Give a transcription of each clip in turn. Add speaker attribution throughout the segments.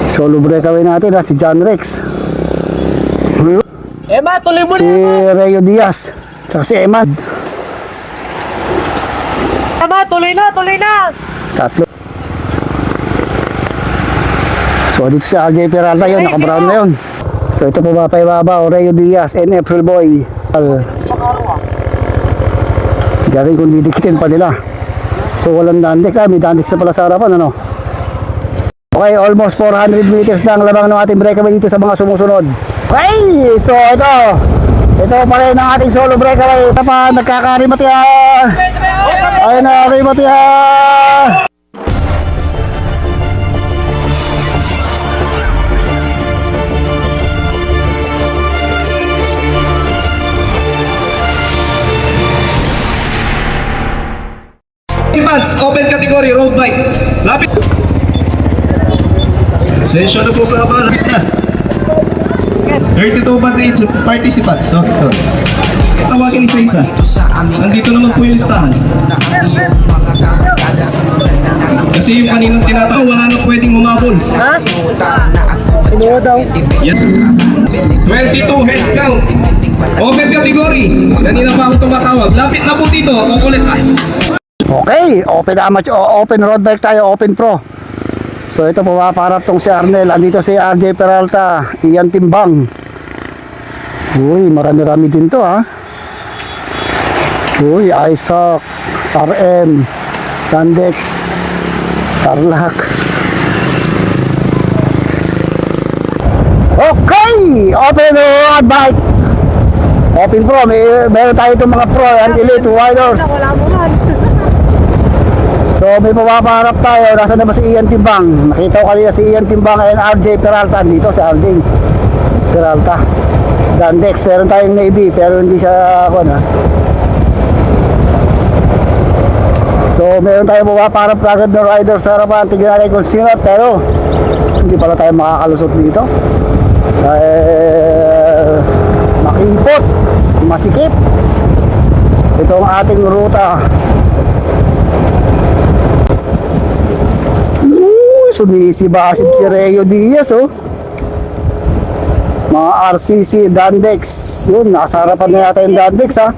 Speaker 1: Solo breakaway natin ha, si John Rex.
Speaker 2: Emma, tuloy mo
Speaker 1: Si
Speaker 2: na!
Speaker 1: Rayo Diaz. Tsaka si Emad.
Speaker 2: Emma, tuloy na, tuloy na!
Speaker 1: Tatlo. So dito si RJ Peralta yun, naka-brown na yun. So ito po ba pa ibaba, Rayo Diaz and April Boy. Tignan kung didikitin pa nila. So walang Dandex, may Dandex na pala sa harapan, ano? Okay, almost 400 meters na ang labang ng ating breakaway dito sa mga sumusunod. Okay, so ito pa rin ang ating solo breakaway. Ito pa, nagkakarimati ayun na, rimati
Speaker 3: Open category road bike. Lapit. Session na po sa lapit na. 32 participants. Sorry. Tawagin isa-isa. Nandito naman po yung listahan. Kasi yung kaninang tinataw, wala na pwedeng umabol.
Speaker 2: Ha? Inuwa daw.
Speaker 3: Yan. 22 head count. Open category. Kanina pa ako tumatawag. Lapit na po dito. Kukulit ah.
Speaker 1: Okay, open road bike tayo, open pro. So ito pumaparap tong si Arnel. Andito si RJ Peralta, Ian Timbang. Uy, marami-rami din to ha. Uy, Isaac, RM, Dandex, Tarlac. Okay, open road bike. Open pro, meron tayo itong mga pro and elite riders.
Speaker 2: Wala mo man.
Speaker 1: So may papaparap tayo. Nasaan naman si Ian Timbang? Nakita ko kanina si Ian Timbang and RJ Peralta. Dito si RJ Peralta. Dandex, meron tayong Navy pero hindi siya ako na. So meron tayong papaparap agad ng rider sa harapan. Tignan natin kung sino, pero hindi pala tayo makakalusot dito. Dahil makipot, masikip. Ito ang ating ruta. Sumisibasib si Rayo Diaz oh. Mga RCC, Dandex. Yun, nasa harapan na yata yung Dandex ha.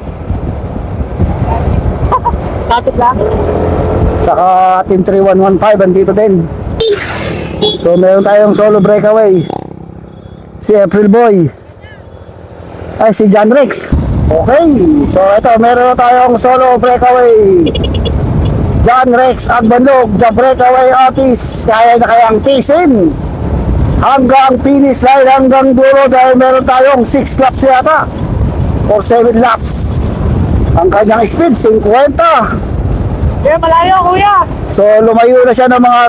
Speaker 2: Kapit lang.
Speaker 1: Tsaka Team 3115 andito din. So meron tayong solo breakaway. Si April Boy. Ay, si John Rex. Okay, so ito, meron tayong solo breakaway. John Rex Agbandog, the breakaway artist. Kaya na kayang tisin hanggang finish line, hanggang dulo, dahil meron tayong 6 laps yata or 7 laps. Ang kanyang speed 50.
Speaker 2: Kaya malayo, kuya.
Speaker 1: So lumayo na siya ng mga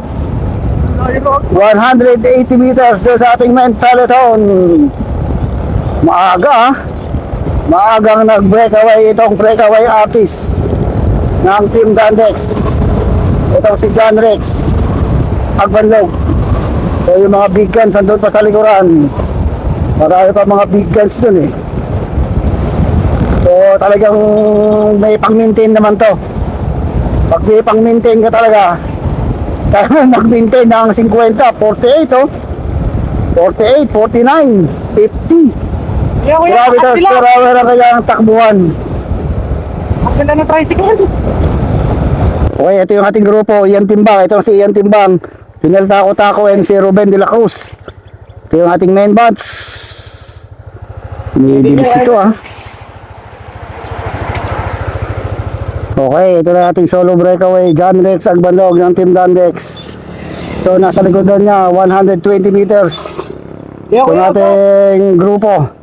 Speaker 1: 180 meters doon sa ating main peloton. Maaga maagang nag-breakaway itong breakaway artist ng Team Dandex. Itong si John Rex Agbandog. So yung mga big guns andun pa sa likuran. Marami pa mga big guns dun eh. So talagang may pang-maintain naman to. Pag may pang-maintain ka talaga, tayo mag-maintain ng 50, 48 oh. 48, 49, 50.
Speaker 2: Kuya,
Speaker 1: Kilometers per hour ang kanyang takbuhan.
Speaker 2: Ang ganda ng tricycle.
Speaker 1: Okay, ito yung ating grupo, Ian Timbang. Ito si Ian Timbang, Pinel Taco and si Ruben de la Cruz. Ito yung ating main batch. Binibilis ito ah. Okay, ito na ating solo breakaway, John Rex Agbandog ng Team Dandex. So nasa likodan niya 120 meters. Ito nating grupo.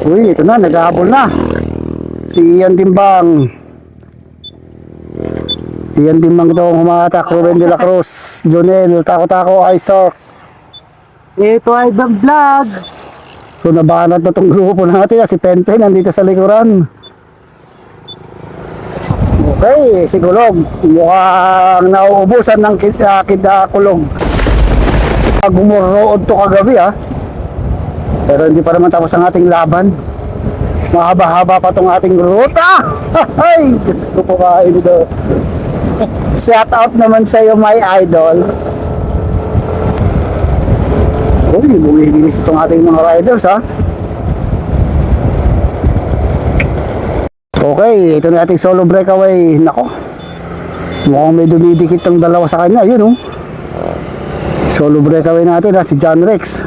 Speaker 1: Uy, ito na, nag-ahabol na si Ian Timbang. Ian Timbang ito ang humatak. Ruben de la Cruz, Jonel Taco, Isaac.
Speaker 2: Ito ay the vlog.
Speaker 1: So nabanat na itong grupo natin. Si Penpen nandito sa likuran. Okay, si Kulog mukhang nauubusan ng kulog. Gumurrood to kagabi ha. Pero hindi pa naman tapos ang ating laban. Mahaba-haba pa itong ating ruta. Ay, Diyos ko po kain ito. Shout out naman sa'yo, my idol. Uy, bumibilis itong ating mga riders, ha? Okay, ito na ating solo breakaway. Nako, mukhang may dumidikit ng dalawa sa kanya. Yun, oh. Solo breakaway natin, ha? Si John Rex.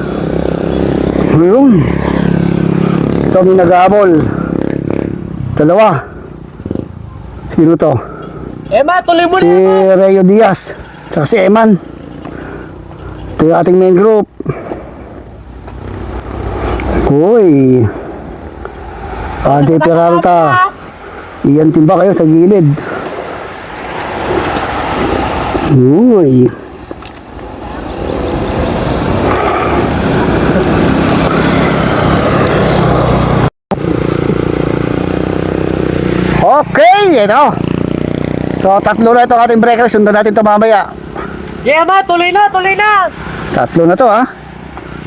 Speaker 1: Ayun. Ito may nag-aabol. Dalawa. Sino to?
Speaker 2: Emma, tuloy mo
Speaker 1: Si
Speaker 2: na.
Speaker 1: Rayo Diaz. Tsaka si Eman. Ito yung ating main group. Uy. Ade Peralta. Iyan timba kayo sa gilid. Uy. Okay, ito. So, tatlo na itong ating breaker. Sundan natin ito mamaya.
Speaker 2: Emma, tuloy na, tuloy na.
Speaker 1: Tatlo na to, ha.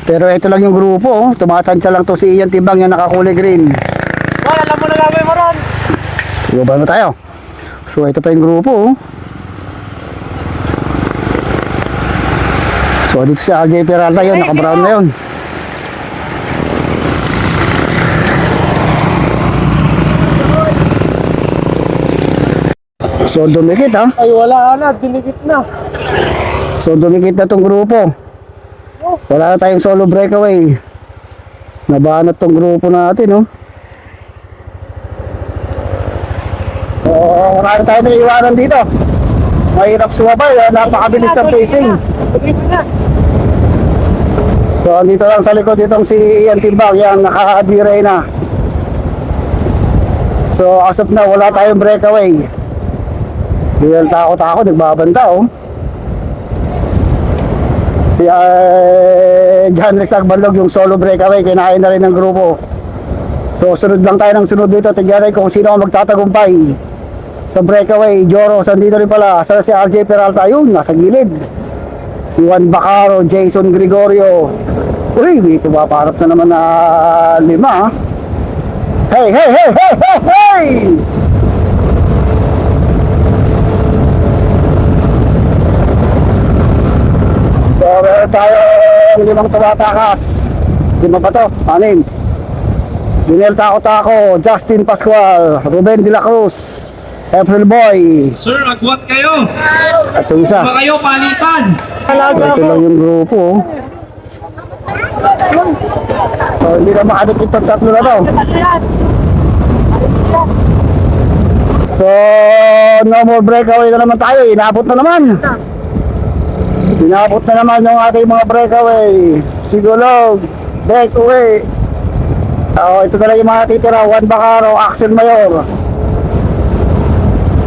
Speaker 1: Pero ito lang yung grupo, oh. Tumatansya lang to si Ian Timbang yung nakakulay green.
Speaker 2: Well, alam mo na gagawin mo ron.
Speaker 1: Iba na tayo. So, ito pa yung grupo, oh. So, dito si RJ Peralta yun. Naka-brown na yun. So, dumikit, ha.
Speaker 2: Ay, wala na, dinikit na.
Speaker 1: So, dumikit na tong grupo. Wala na tayong solo breakaway. Nabanat tong grupo natin, no? Wala na tayo na iwanan dito. Mahirap sumabay, napakabilis ng pacing.
Speaker 2: Tuloy mo na.
Speaker 1: So, andito lang sa likod itong si Ian Timbang, yan, naka-dire na. So, as of now, wala tayong breakaway. Dahil takot-takot, nagbabanta, oh. Si John Rex Agbalog yung solo breakaway, kinain na rin ng grupo. So sunod lang tayo ng sunod dito. Tignan kung sino ang magtatagumpay sa breakaway. Joros, andito rin pala. Sa si RJ Peralta, yun, nasa gilid. Si Juan Bacaro, Jason Gregorio. Uy, may pumaparap na naman na 5. Hey, hey, hey, hey, hey, hey! So, meron tayo 5 tumatakas. 5 pa to? 6. Junel Tako-Tako, Justin Pascual, Ruben De La Cruz, April Boy.
Speaker 3: Sir, agwat kayo.
Speaker 1: Ito isa.
Speaker 3: Ba kayo palitan?
Speaker 1: Ito lang yung grupo, oh. So, hindi na makadikit itong tatlo na to. So, no more breakaway na naman tayo. Inabot na naman. Inabot na naman yung ating mga breakaway. Sigulog, breakaway. Ito na lang yung mga titira. Juan Bacaro, Axel Mayor,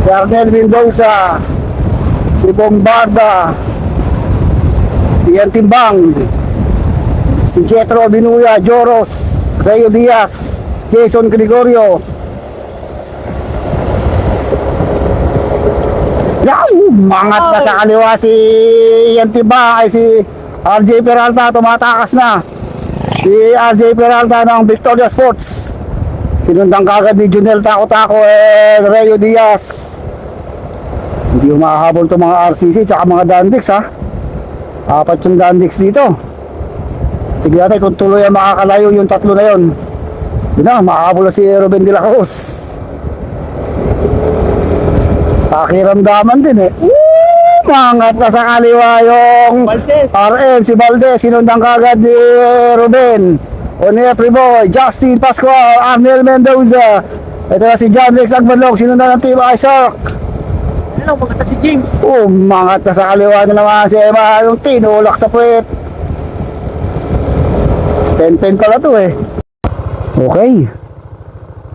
Speaker 1: si Arnel Mendoza, si Bombarda, Ian Timbang, si Jetro Binuya, Joros, Rayo Diaz, Jason Gregorio. Mangat na sa kaliwa si Ian Timbang, ay si RJ Peralta, tumatakas na. Si RJ Peralta ng Victoria Sports. Sinundang kagad ni Junel Tako-Tako and Rayo Diaz. Hindi humahabol itong mga RCC tsaka mga Dandix, ha. 4 yung Dandix dito. Tignan natin kung tuloy ang makakalayo yung tatlo na yun. Yun na, makahabol na si Ruben De La Cruz. Pakiramdaman din, eh. Mangat na sa kaliwa yung
Speaker 2: Valdez.
Speaker 1: RM, si Valdez. Sinundang kagad ni Ruben. O ni Boy, Justin Pascual, Arnel Mendoza. Ito na si John Rex Agbalog. Sinundan ng Team Isaac.
Speaker 2: Ano, maganda si James.
Speaker 1: Mangat na sa kaliwa na naman si Emma. Yung tinulak sa puwet. Pen pala to, eh. Okay.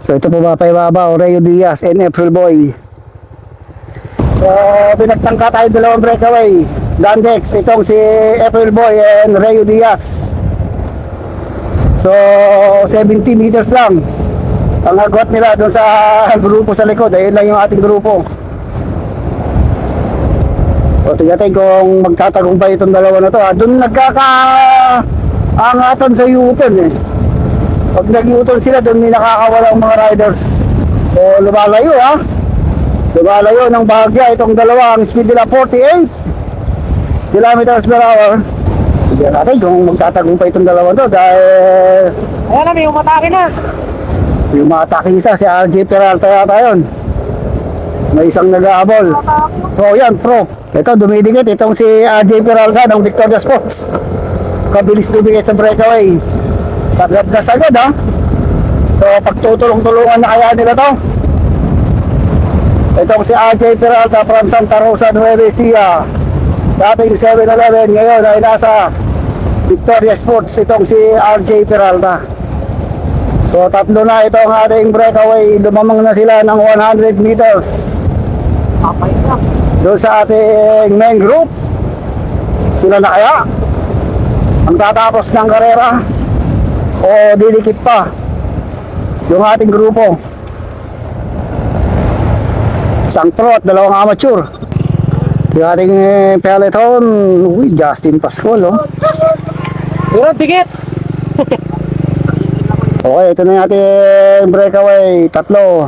Speaker 1: So ito po mapayababa, Rayo Diaz and April Boy. So, pinagtangka tayo 2 breakaway. Dandex, itong si April Boy and Rayo Diaz. So, 70 meters lang ang agwat nila doon sa grupo sa likod. Ayun lang yung ating grupo. So, tingnan kung magtatagumpay itong dalawa na to. Doon nagkakaangatan sa U-turn, eh. Pag nag-U-turn sila, doon may nakakawalang mga riders. So, lumalayo, ha. Lumalayo ng bahagya itong dalawa. Ang speed nila 48 kilometers per hour. Tignan natin kung magtatagumpay itong dalawa to dahil
Speaker 2: Ayan na, may umatake na.
Speaker 1: yung matake isa si RJ Peralta yata yun. May isang nag-aabol. Pro yan, pro. Ito, dumidikit. Itong si RJ Peralta ng Victoria Sports. Kabilis dumikit sa breakaway. Sagad na sagad, ha? So, pagtutulong-tulungan na kaya nila to. Itong si RJ Peralta from Santa Rosa, Nueva Ecija. Dating 7-Eleven, ngayon ay nasa Victoria Sports. Itong si RJ Peralta. So, tatlo na ito ang ating breakaway. Lumamang na sila ng 100 meters.
Speaker 2: Papay na.
Speaker 1: Doon sa ating main group. Sila na kaya ang tatapos ng karera o didikit pa yung ating grupo. Isang pro at dalawang amateur. Yung ating peloton, Justin Pascual, oh.
Speaker 2: Pero tigit.
Speaker 1: Okay, ito na yung ating breakaway. Tatlo.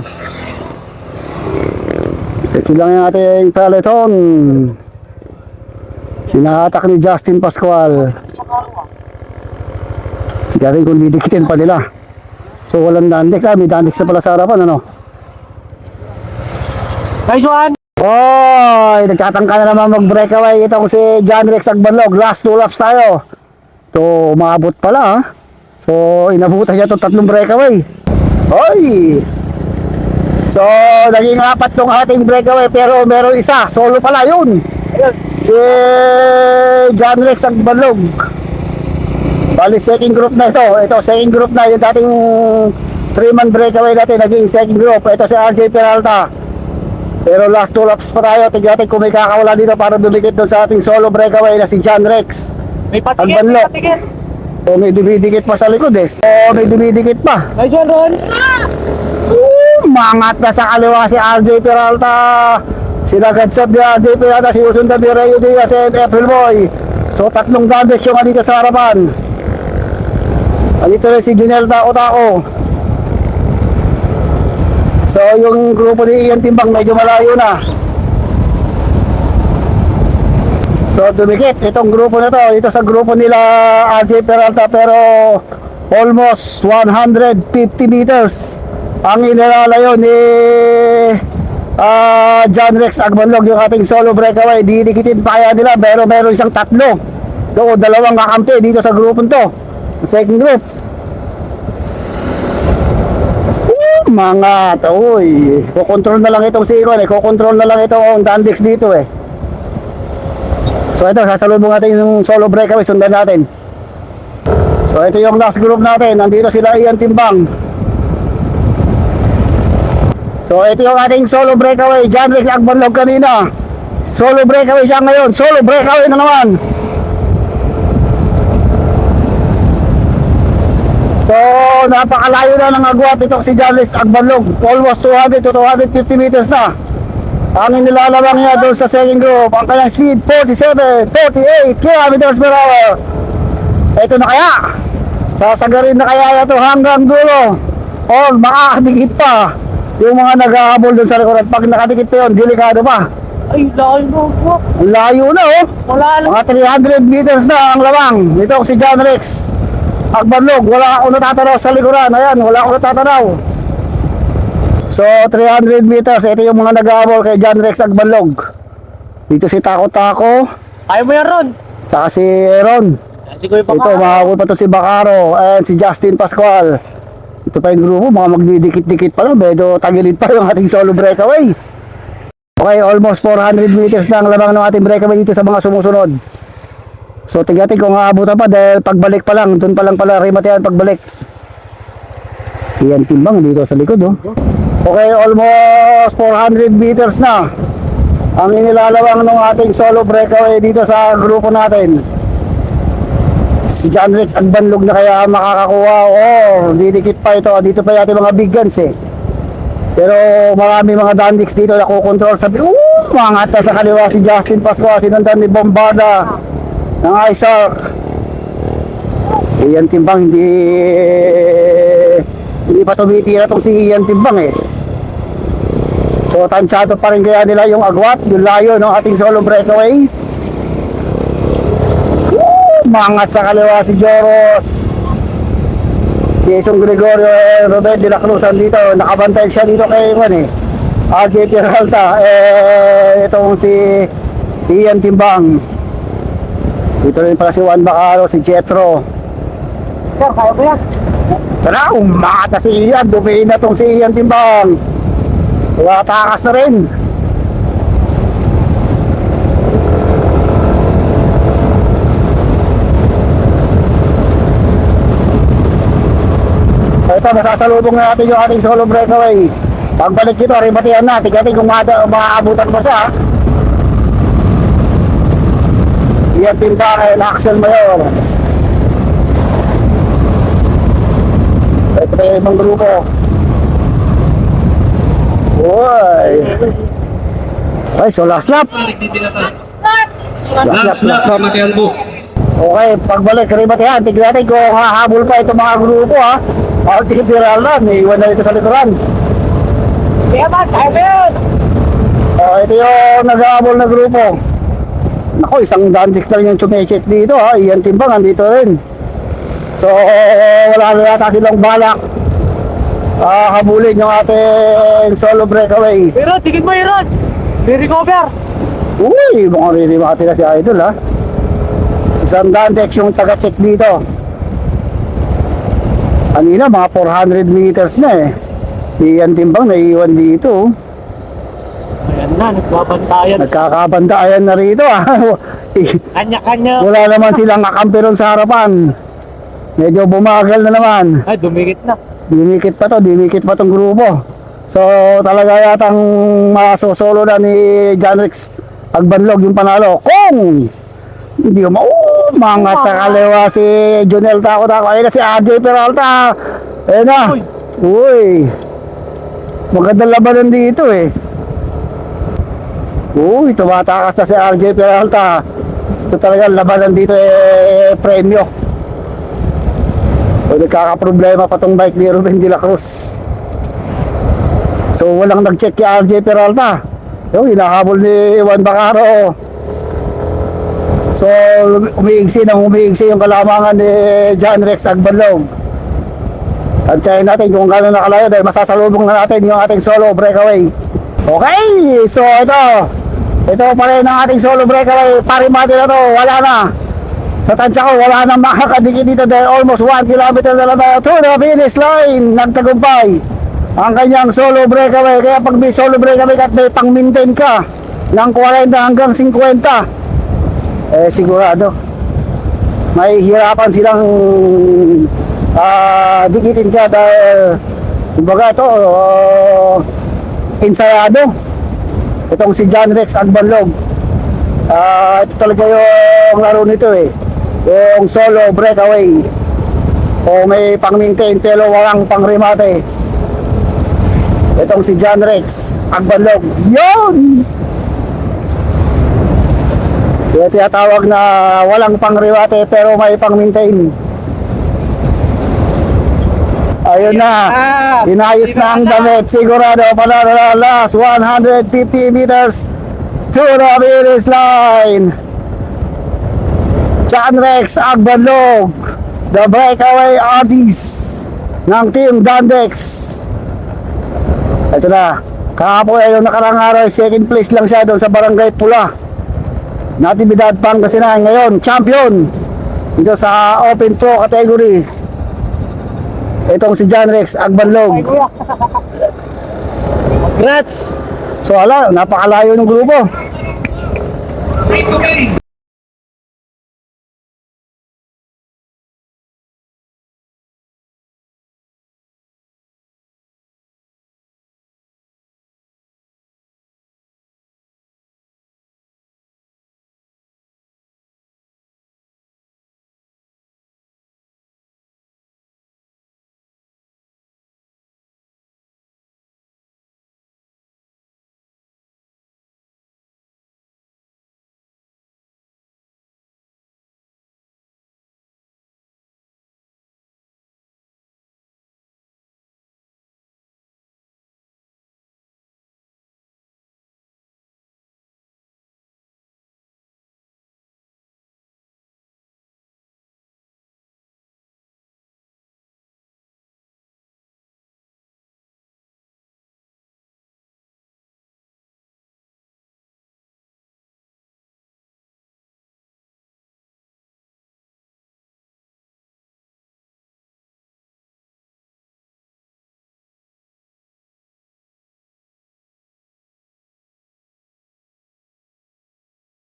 Speaker 1: Ito lang yung ating peloton. Hinahatak ni Justin Pascual. Tignan rin kung didikitin pa nila. So walang Dandex. May Dandex na pala sa harapan, ano?
Speaker 2: Nice one.
Speaker 1: Oy, nagtatangka na naman mag-breakaway itong si John Rex Agbanlog. Last 2 laps tayo. Ito, umabot pala, ha? So, inabutan niya itong tatlong breakaway. Oy! So, naging 4 tong ating breakaway pero meron isa. Solo pala yun.
Speaker 2: Ayun.
Speaker 1: Si John Rex Agbanlog. Bali, second group na ito. Ito, second group na. Yung dating 3-man breakaway natin, naging second group. Ito si RJ Peralta. Pero last 2 laps pa tayo. Tignan natin kung may kakawala dito para dumikit doon sa ating solo breakaway na si John Rex.
Speaker 2: May patigit,
Speaker 1: Agbanlog.
Speaker 2: may patigit.
Speaker 1: O may dumidikit pa sa likod eh. O may dumidikit pa.
Speaker 2: Nice one, Ron.
Speaker 1: Mangat na sa kaliwa si RJ Peralta. Sinagadsad ni RJ Peralta. Sinusundan ni Rayo Diaz and April Boy. So tatlong Dandex yung dito sa harapan. Dito rin si Junel Tao. So yung grupo ni Ian Timbang medyo malayo na. So dumikit itong grupo na to. Ito sa grupo nila RJ Peralta pero almost 150 meters ang inilalayo ni John Rex Agbanlog, yung ating solo breakaway. Didikitin pa kaya nila pero meron siyang tatlo. Doon, dalawang kakampi dito sa grupo to. Second group. Mga uy, kukontrol na lang itong si Icon eh. Kukontrol na lang itong Dandex dito eh. So ito, sasalubong natin yung solo breakaway. Sundan natin. So ito yung last group natin. Nandito sila Ian Timbang. So ito yung ating solo breakaway. John Rex Agbanlog kanina. Solo breakaway siya ngayon. Solo breakaway na naman. So napakalayo na ng agwat itong si John Rex Agbanlog. Almost 200 to 250 meters na. Ang inilalabang niya doon sa second group. Ang kanyang speed 47, 48 kilometers per hour. Ito na kaya. Sasagarin na kaya ito hanggang dulo. Or makakadikit pa yung mga nag-ahabol doon sa likuran. Pag nakadikit pa yun, delikado pa.
Speaker 2: Ay, layo mo.
Speaker 1: Ang layo na oh.
Speaker 2: Wala lang.
Speaker 1: Mga 300 meters na ang labang. Ito si John Rex Agbanlog. Wala akong natatanaw sa likuran. Ayan, wala akong natatanaw. So 300 meters. Ito yung mga nag-ahabol kay John Rex Agbanlog. Dito si Taco.
Speaker 2: Ayaw mo yan, Ron.
Speaker 1: Saka si Aaron.
Speaker 2: Si Kuya
Speaker 1: Ito,
Speaker 2: Bacaro.
Speaker 1: makakul pa to si Bacaro and si Justin Pascual. Ito pa yung grupo, mga magdidikit-dikit pa lang. Medyo tagilid pa yung ating solo breakaway. Okay, almost 400 meters na ang lamang ng ating breakaway dito sa mga sumusunod. So, tignan kung aabutan pa dahil pagbalik pa lang. Doon pa lang pala rimatayan pagbalik. Iyan Timbang dito sa likod, oh. Okay, almost 400 meters na ang inilalawang ng ating solo breakaway dito sa grupo natin. Si John Rex Agbanlog na kaya makakakuha. Didikit pa ito. Dito pa yung mga big guns eh. Pero marami mga Dandex dito na kukontrol. Sabi, mga ata sa kaliwa si Justin Pascua. Sinundan ni Bombarda ng ISAR. Iyan Timbang hindi pa tumitira tong si Iyan Timbang eh. So tansyado pa rin kaya nila yung agwat, yung layo ng ating solo breakaway. Mangat sa kaliwa si Joros. Jason Gregorio, Robert de la Cruz dito. Nakabantay siya dito kay RJ Peralta. Itong si Ian Timbang. Dito rin pala si Juan Bacaro, si Jetro.
Speaker 2: Sir, kaya mo yan?
Speaker 1: Tara, umakata si Ian. Dumiin na tong si Ian Timbang. Takas na rin. So ito, masasalubong na natin yung ating solo breakaway. Pagbalik dito, ribatihan na. Tignan kung maaabutan ba siya. Ian Timbang and Axel Mayor. Ito na yung ibang grupo. Uy. Ay, so last lap.
Speaker 3: Last lap, Matian po.
Speaker 1: Okay, pagbalik, ribatihan. Tignan natin kung hahabol pa itong mga grupo ha. Bakit si Piralda, may iwan na dito sa likuran.
Speaker 2: Kaya ba? Kaya mo yan?
Speaker 1: Ito yung nag-ahabol na grupo. Naku, isang Dandex lang yung chumicheck dito ha. Iyan Timbang, andito rin. So, wala na yata silang balak habulin yung ating solo breakaway.
Speaker 2: Iron, tigil mo Iron! Re-recover!
Speaker 1: Uy, mukhang ririmati na si Idol ha. Isang Dandex yung taga-check dito. Kanina mga 400 meters na eh. Iyan Timbang naiiwan dito.
Speaker 2: Ayan na, nagbabantayan.
Speaker 1: Nagkakabantayan na rito ah.
Speaker 2: Kanya-kanya.
Speaker 1: Wala naman silang kakampiron sa harapan. Medyo bumagal na naman.
Speaker 2: Ay, dumikit na.
Speaker 1: Dimikit pa tong grupo. So talaga yatang masosolo na ni John Rex Agbanlog yung panalo. Kung hindi mo mangat sa kaliwa si Jonel Taco. Ayun na si RJ Peralta. Ayun na. Uy. Magandang labanan dito eh. Uy, tumatakas na si RJ Peralta. Ito talaga labanan dito premyo. So nagkakaproblema pa tong bike ni Ruben de la Cruz. So walang nag-check kay RJ Peralta. Yung hinahabol ni Juan Bacaro. So umiigsi yung kalamangan ni John Rex Agbanlog. Tansyahin natin kung gano'n nakalayo dahil masasalubong na natin yung ating solo breakaway. Okay, so ito pa rin ang ating solo breakaway. Parimati na to, wala na. Sa tansya ko, wala nang makakadikit dito dahil almost 1 kilometer na lang tayo to the finish line. Nagtagumpay ang kanyang solo breakaway. Kaya pag may solo breakaway at may pang-maintain ka ng 40 hanggang 50, sigurado may hirapan silang dikitin ka dahil kumbaga ito ensayado itong si John Rex Agbanlog. Ito talaga yung laro nito yung solo breakaway o may pang-maintain pero walang pang-remate. Itong si John Rex Agbanlog yun kaya tinatawag na walang pang-remate pero may pang-maintain. Ayun na, inayos na ang damit. Sigurado pala na last 150 meters to the finish line. John Rex Agbanlog, the breakaway artist ng Team Dandex. Ito na, kahapon ay yung nakarang araw, second place lang siya doon sa Barangay Pula, Natividad, Pangasinan. Ngayon, champion dito sa Open Pro category. Itong si John Rex Agbanlog.
Speaker 2: Congrats!
Speaker 1: So ala, napakalayo ng grupo.